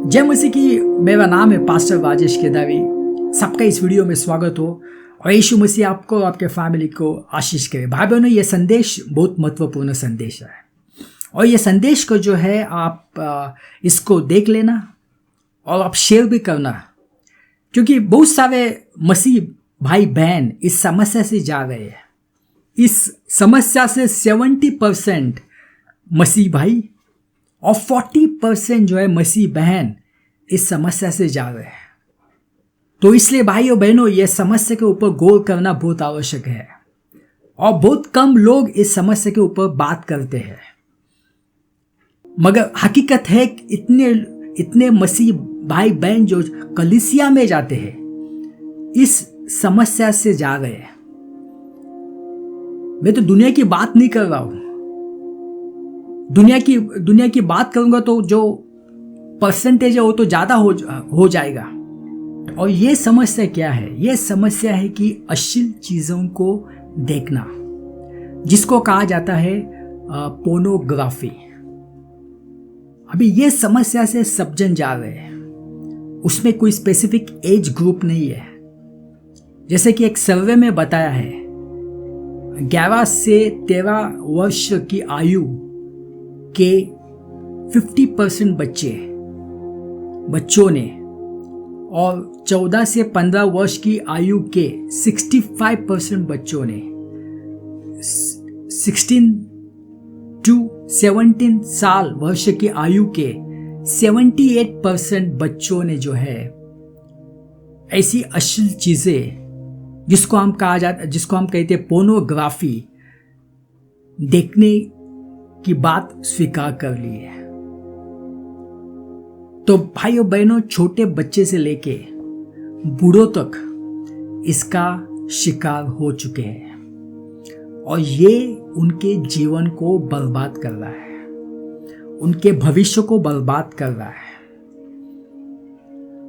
जय मसीह की। मेरा नाम है पास्टर राजेश केदारी। सबका इस वीडियो में स्वागत हो और यीशु मसीह आपको और आपके फैमिली को आशीष करे। भाई बहनों, ये संदेश बहुत महत्वपूर्ण संदेश है और ये संदेश को जो है आप इसको देख लेना और आप शेयर भी करना, क्योंकि बहुत सारे मसीह भाई बहन इस समस्या से जा रहे हैं। इस समस्या से 70% मसीह भाई और 40% जो है मसीह बहन इस समस्या से जा रहे हैं। तो इसलिए भाइयों बहनों, यह समस्या के ऊपर गौर करना बहुत आवश्यक है और बहुत कम लोग इस समस्या के ऊपर बात करते हैं। मगर हकीकत है कि इतने मसीह भाई बहन जो कलीसिया में जाते हैं इस समस्या से जा रहे हैं। मैं तो दुनिया की बात नहीं कर रहा हूं। दुनिया की बात करूंगा तो जो परसेंटेज है वो तो ज़्यादा हो जाएगा। और ये समस्या क्या है? ये समस्या है कि अश्लील चीज़ों को देखना, जिसको कहा जाता है पोर्नोग्राफी। अभी ये समस्या से सब जन जा रहे हैं। उसमें कोई स्पेसिफिक एज ग्रुप नहीं है। जैसे कि एक सर्वे में बताया है 11 से 13 वर्ष की आयु के 50% बच्चों ने और 14 से 15 वर्ष की आयु के 65% बच्चों ने, 16 to 17 साल वर्ष की आयु के 78% बच्चों ने जो है ऐसी अश्लील चीजें जिसको हम कहते हैं पोर्नोग्राफी देखने की बात स्वीकार कर ली है। तो भाइयों बहनों, छोटे बच्चे से लेके बूढ़ों तक इसका शिकार हो चुके हैं और ये उनके जीवन को बर्बाद कर रहा है, उनके भविष्य को बर्बाद कर रहा है।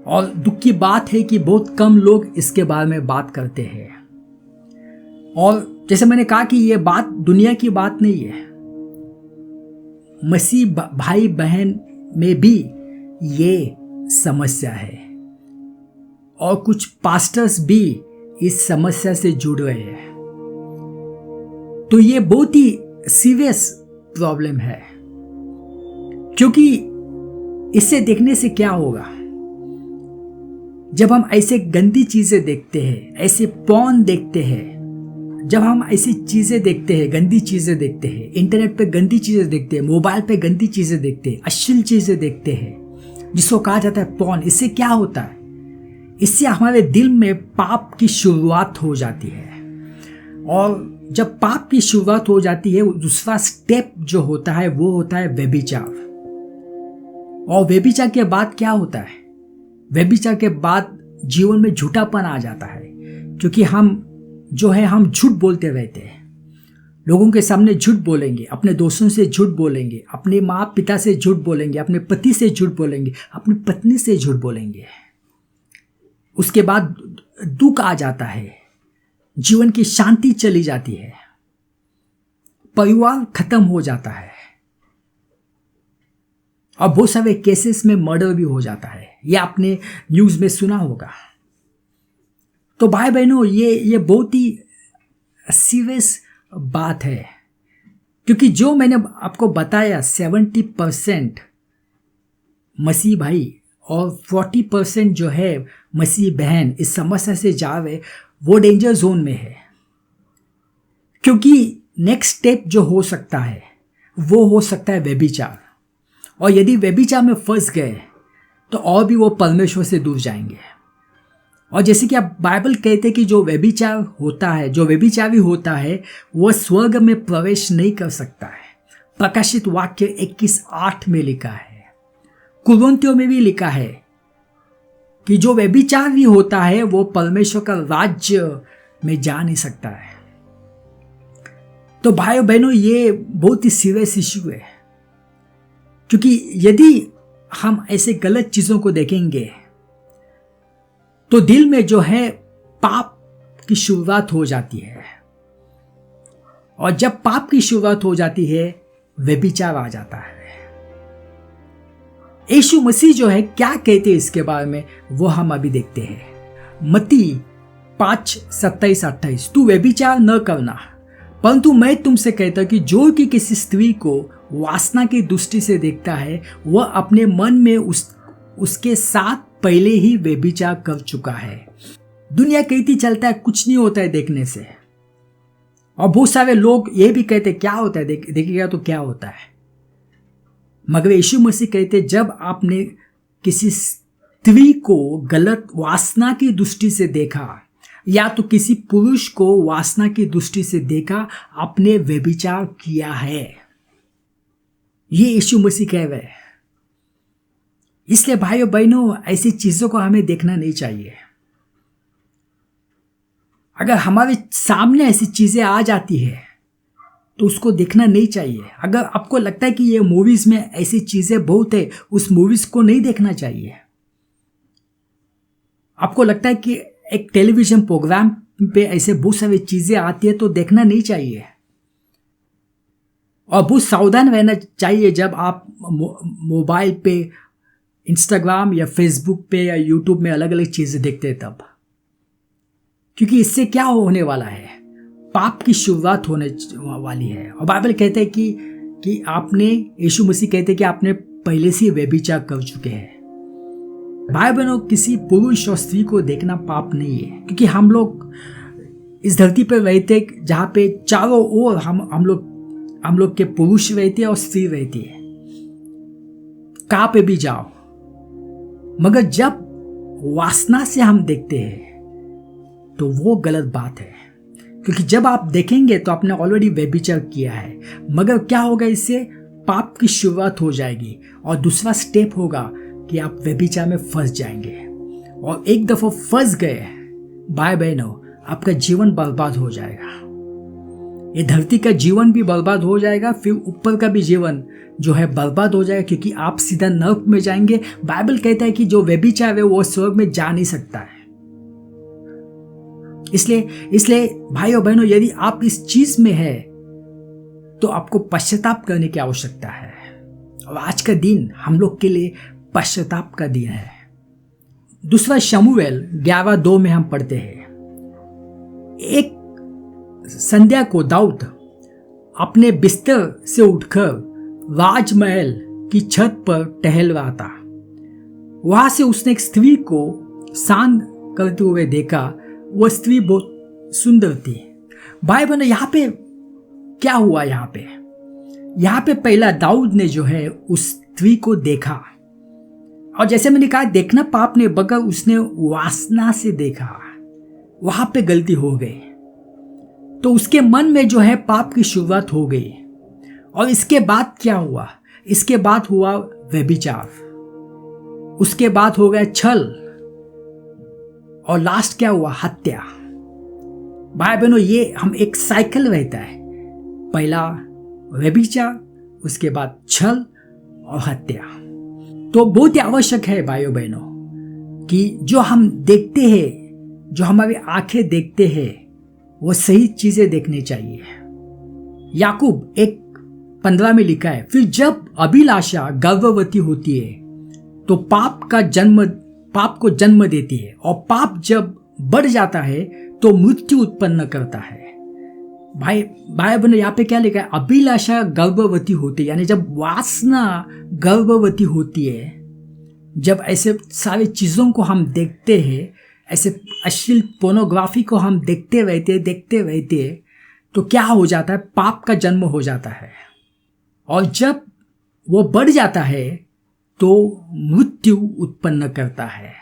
और दुख की बात है कि बहुत कम लोग इसके बारे में बात करते हैं। और जैसे मैंने कहा कि ये बात दुनिया की बात नहीं है, मसीह भाई बहन में भी ये समस्या है और कुछ पास्टर्स भी इस समस्या से जुड़ रहे हैं। तो ये बहुत ही सीरियस प्रॉब्लम है, क्योंकि इसे देखने से क्या होगा? जब हम ऐसे गंदी चीजें देखते हैं, ऐसे पॉर्न देखते हैं, जब हम ऐसी चीजें देखते हैं, गंदी चीजें देखते हैं, इंटरनेट पे गंदी चीजें देखते हैं, मोबाइल पे गंदी चीजें देखते हैं, अश्लील चीजें देखते हैं, जिसको कहा जाता है पॉर्न, इससे क्या होता है? इससे हमारे दिल में पाप की शुरुआत हो जाती है। और जब पाप की शुरुआत हो जाती है, दूसरा स्टेप जो होता है वो होता है व्यभिचार। और व्यभिचार के बाद क्या होता है? व्यभिचार के बाद जीवन में झूठापन आ जाता है, क्योंकि हम झूठ बोलते रहते हैं। लोगों के सामने झूठ बोलेंगे, अपने दोस्तों से झूठ बोलेंगे, अपने माँ पिता से झूठ बोलेंगे, अपने पति से झूठ बोलेंगे, अपनी पत्नी से झूठ बोलेंगे। उसके बाद दुख आ जाता है, जीवन की शांति चली जाती है, परिवार खत्म हो जाता है और बहुत सारे केसेस में मर्डर भी हो जाता है। ये आपने न्यूज़ में सुना होगा। तो भाई बहनों, ये बहुत ही सीरियस बात है, क्योंकि जो मैंने आपको बताया 70% मसीह भाई और 40% जो है मसीह बहन इस समस्या से जा रहे, वो डेंजर जोन में है। क्योंकि नेक्स्ट स्टेप जो हो सकता है वो हो सकता है व्यभिचार। और यदि व्यभिचार में फंस गए तो और भी वो परमेश्वर से दूर जाएंगे। और जैसे कि आप बाइबल कहते हैं कि जो व्यभिचार होता है, जो व्यभिचारी होता है, वह स्वर्ग में प्रवेश नहीं कर सकता है। प्रकाशित वाक्य 21:8 में लिखा है। कुरिन्थियों में भी लिखा है कि जो व्यभिचारी होता है वो परमेश्वर का राज्य में जा नहीं सकता है। तो भाइयों बहनों, ये बहुत ही सीरियस इश्यू है, क्योंकि यदि हम ऐसे गलत चीजों को देखेंगे तो दिल में जो है पाप की शुरुआत हो जाती है। और जब पाप की शुरुआत हो जाती है, व्यभिचार आ जाता है। यीशु मसीह जो है क्या कहते हैं इसके बारे में वो हम अभी देखते हैं। मत्ती 5:27-28, तू व्यभिचार न करना, परंतु मैं तुमसे कहता कि जो कि किसी स्त्री को वासना की दृष्टि से देखता है वह अपने मन में उसके साथ पहले ही व्यभिचार कर चुका है। दुनिया कहती चलता है कुछ नहीं होता है देखने से, और बहुत सारे लोग ये भी कहते क्या होता है, देखिएगा तो क्या होता है। मगर यीशु मसीह कहते जब आपने किसी स्त्री को गलत वासना की दृष्टि से देखा या तो किसी पुरुष को वासना की दृष्टि से देखा, आपने व्यभिचार किया है। ये यीशु मसीह कह रहे हैं। इसलिए भाइयों बहनों, ऐसी चीजों को हमें देखना नहीं चाहिए। अगर हमारे सामने ऐसी चीजें आ जाती है तो उसको देखना नहीं चाहिए। अगर आपको लगता है कि ये मूवीज में ऐसी चीजें बहुत है, उस मूवीज को नहीं देखना चाहिए। आपको लगता है कि एक टेलीविजन प्रोग्राम पे ऐसे बहुत सारी चीजें आती है तो देखना नहीं चाहिए, और बहुत सावधान रहना चाहिए जब आप मोबाइल पे इंस्टाग्राम या फेसबुक पे या यूट्यूब में अलग अलग चीजें देखते हैं तब, क्योंकि इससे क्या होने वाला है, पाप की शुरुआत होने वाली है। और बाइबल कहते हैं कि आपने, यीशु मसीह कहते हैं कि आपने पहले से व्यभिचार कर चुके हैं। भाई बहनों, किसी पुरुष और स्त्री को देखना पाप नहीं है, क्योंकि हम लोग इस धरती पर रहते जहाँ पे चारों ओर हम लोग के पुरुष रहते हैं और स्त्री रहती है, कहाँ पे भी जाओ। मगर जब वासना से हम देखते हैं तो वो गलत बात है, क्योंकि जब आप देखेंगे तो आपने ऑलरेडी व्यभिचार किया है। मगर क्या होगा, इससे पाप की शुरुआत हो जाएगी, और दूसरा स्टेप होगा कि आप व्यभिचार में फंस जाएंगे। और एक दफा फंस गए भाई बहनों, आपका जीवन बर्बाद हो जाएगा। ये धरती का जीवन भी बर्बाद हो जाएगा, फिर ऊपर का भी जीवन जो है बर्बाद हो जाएगा, क्योंकि आप सीधा नरक में जाएंगे। बाइबल कहता है कि जो व्यभिचार है वो स्वर्ग में जा नहीं सकता है। इसलिए भाइयों बहनों, यदि आप इस चीज में है तो आपको पश्चाताप करने की आवश्यकता है। और आज का दिन हम लोग के लिए पश्चाताप का दिन है। दूसरा शमूएल 11:2 में हम पढ़ते हैं, एक संध्या को दाऊद अपने बिस्तर से उठकर राजमहल की छत पर टहल रहा था। वहां से उसने एक स्त्री को स्नान करते हुए देखा। वह स्त्री बहुत सुंदर थी। भाई बहनों, यहाँ पे क्या हुआ? यहाँ पे पहला दाऊद ने जो है उस स्त्री को देखा, और जैसे मैंने कहा देखना पाप ने, बगैर उसने वासना से देखा, वहां पे गलती हो गई। तो उसके मन में जो है पाप की शुरुआत हो गई। और इसके बाद क्या हुआ? इसके बाद हुआ व्यभिचार, उसके बाद हो गया छल, और लास्ट क्या हुआ? हत्या। भाई बहनों, ये हम एक साइकिल रहता है, पहला व्यभिचार, उसके बाद छल और हत्या। तो बहुत ही आवश्यक है भाइयों बहनों कि जो हम देखते हैं, जो हमारी आंखें देखते हैं, वो सही चीजें देखनी चाहिए। याकूब 1:15 में लिखा है, फिर जब अभिलाषा गर्भवती होती है तो पाप को जन्म देती है, और पाप जब बढ़ जाता है तो मृत्यु उत्पन्न करता है। भाई बहनों, यहाँ पे क्या लिखा है? अभिलाषा गर्भवती होती है, यानी जब वासना गर्भवती होती है, जब ऐसे सारी चीजों को हम देखते हैं, ऐसे अश्लील पोर्नोग्राफी को हम देखते रहते तो क्या हो जाता है? पाप का जन्म हो जाता है, और जब वो बढ़ जाता है तो मृत्यु उत्पन्न करता है।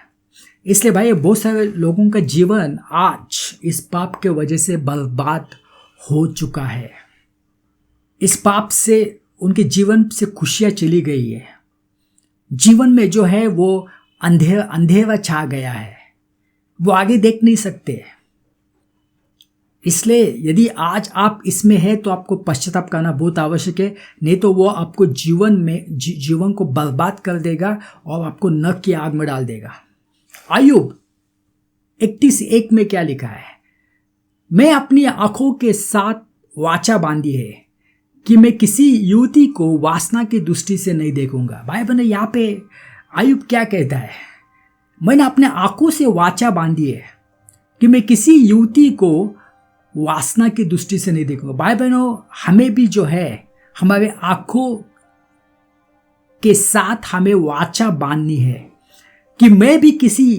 इसलिए भाई, बहुत सारे लोगों का जीवन आज इस पाप के वजह से बर्बाद हो चुका है। इस पाप से उनके जीवन से खुशियां चली गई है। जीवन में जो है वो अंधेरा छा गया है, वो आगे देख नहीं सकते। इसलिए यदि आज आप इसमें है तो आपको पश्चाताप करना बहुत आवश्यक है, नहीं तो वो आपको जीवन को बर्बाद कर देगा और आपको नरक की आग में डाल देगा। अय्यूब 31:1 में क्या लिखा है? मैं अपनी आंखों के साथ वाचा बांधी है, कि मैं किसी युवती को वासना की दृष्टि से नहीं देखूंगा। भाई बहनों, यहाँ पे अय्यूब क्या कहता है? मैंने अपने आंखों से वाचा बांधी है कि मैं किसी युवती को वासना की दृष्टि से नहीं देखूंगा। भाई बहनों, हमें भी जो है हमारे आंखों के साथ हमें वाचा बांधनी है कि मैं भी किसी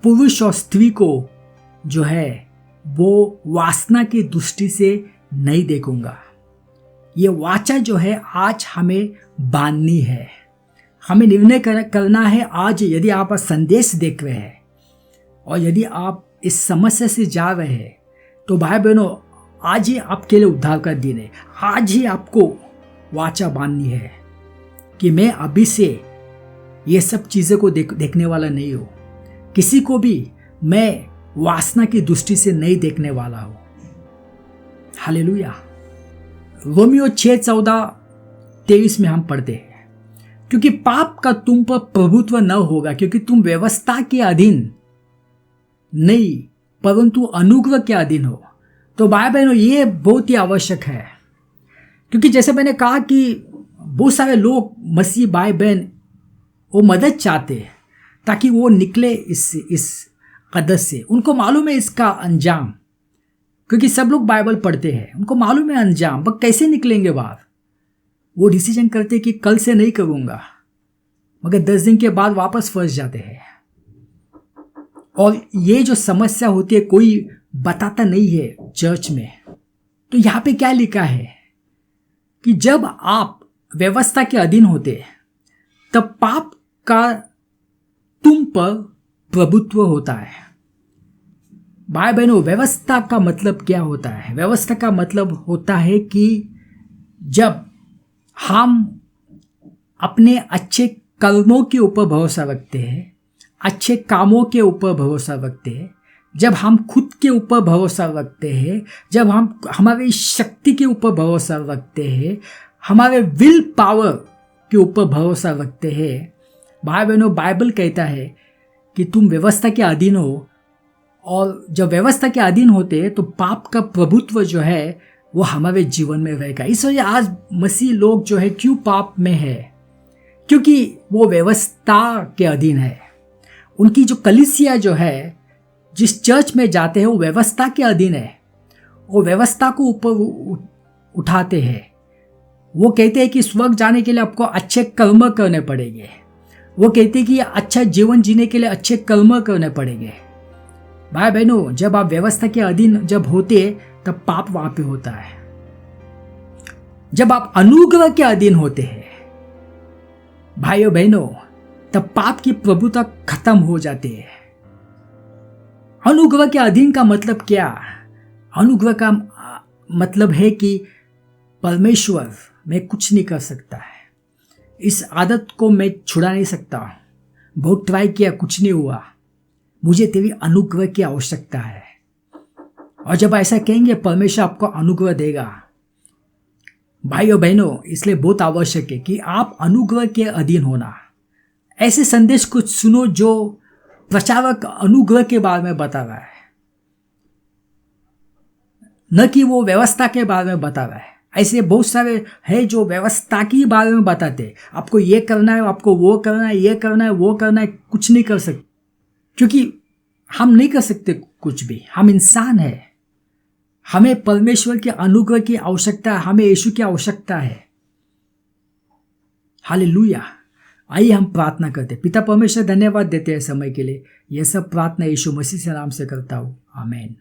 पुरुष और स्त्री को जो है वो वासना की दृष्टि से नहीं देखूंगा। ये वाचा जो है आज हमें बांधनी है। हमें निर्णय करना है आज। यदि आप संदेश देख रहे हैं और यदि आप इस समस्या से जा रहे हैं तो भाई बहनों, आज ही आपके लिए उद्धार का दिन है। आज ही आपको वाचा बांधनी है कि मैं अभी से ये सब चीज़ों को देखने वाला नहीं हूँ। किसी को भी मैं वासना की दृष्टि से नहीं देखने वाला हूँ। हालेलुया। रोमियो 6:14-23 में हम पढ़ते हैं, क्योंकि पाप का तुम पर प्रभुत्व न होगा, क्योंकि तुम व्यवस्था के अधीन नहीं परंतु अनुग्रह के अधीन हो। तो भाई बहनों, ये बहुत ही आवश्यक है, क्योंकि जैसे मैंने कहा कि बहुत सारे लोग मसीह भाई बहन वो मदद चाहते हैं ताकि वो निकले इस कदस से। उनको मालूम है इसका अंजाम, क्योंकि सब लोग बाइबल पढ़ते हैं, उनको मालूम है अंजाम, पर कैसे निकलेंगे बाहर। वो डिसीजन करते कि कल से नहीं करूँगा, मगर 10 दिन के बाद वापस फंस जाते हैं। और ये जो समस्या होती है कोई बताता नहीं है चर्च में। तो यहाँ पे क्या लिखा है कि जब आप व्यवस्था के अधीन होते हैं तब पाप का तुम पर प्रभुत्व होता है। भाई बहनों, व्यवस्था का मतलब क्या होता है? व्यवस्था का मतलब होता है कि जब हम अपने अच्छे कर्मों के ऊपर भरोसा रखते हैं, अच्छे कामों के ऊपर भरोसा रखते हैं, जब हम खुद के ऊपर भरोसा रखते हैं, जब हम हमारी शक्ति के ऊपर भरोसा रखते हैं, हमारे विल पावर के ऊपर भरोसा रखते हैं, भाई बहनों, बाइबल कहता है कि तुम व्यवस्था के अधीन हो। और जब व्यवस्था के अधीन होते हैं तो पाप का प्रभुत्व जो है वो हमारे जीवन में रहेगा। इस वजह आज मसीह लोग जो है क्यों पाप में है? क्योंकि वो व्यवस्था के अधीन है। उनकी जो कलीसिया जो है, जिस चर्च में जाते हैं, वो व्यवस्था के अधीन है। वो व्यवस्था को ऊपर उठाते हैं। वो कहते हैं कि स्वर्ग जाने के लिए आपको अच्छे कर्म करने पड़ेंगे। वो कहते हैं कि अच्छा जीवन जीने के लिए अच्छे कर्म करने पड़ेंगे। भाई बहनों, जब आप व्यवस्था के अधीन जब होते तब पाप वहां पे होता है। जब आप अनुग्रह के अधीन होते हैं भाइयों बहनों, तब पाप की प्रभुता खत्म हो जाती है। अनुग्रह के अधीन का मतलब क्या? अनुग्रह का मतलब है कि परमेश्वर मैं कुछ नहीं कर सकता है, इस आदत को मैं छुड़ा नहीं सकता, बहुत ट्राई किया कुछ नहीं हुआ, मुझे तेरी अनुग्रह की आवश्यकता है। और जब ऐसा कहेंगे परमेश्वर आपको अनुग्रह देगा। भाइयों बहनों, इसलिए बहुत आवश्यक है कि आप अनुग्रह के अधीन होना। ऐसे संदेश कुछ सुनो जो प्रचारक अनुग्रह के बारे में बता रहा है, न कि वो व्यवस्था के बारे में बता रहा है। ऐसे बहुत सारे हैं जो व्यवस्था के बारे में बताते, आपको ये करना है, आपको वो करना है, ये करना है, वो करना है। कुछ नहीं कर सकते, क्योंकि हम नहीं कर सकते कुछ भी। हम इंसान हैं, हमें परमेश्वर के अनुग्रह की आवश्यकता है, हमें यीशु की आवश्यकता है। हालेलुया। आइए हम प्रार्थना करते। पिता परमेश्वर, धन्यवाद देते हैं समय के लिए। यह सब प्रार्थना यीशु मसीह के नाम से करता हूँ, आमीन।